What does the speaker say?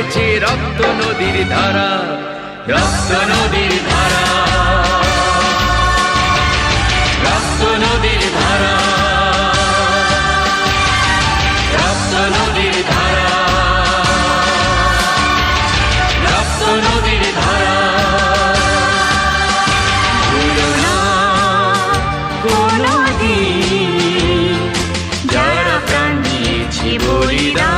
বয়েছে রক্ত নদীর ধারা, রক্ত নদীর ধারা, রক্ত নদীর ধারা, রক্ত নদীর ধারা, রক্ত নদীর ধারা। ভুলো না কোনোদিন যারা প্রাণ দিয়েছে বলিদান।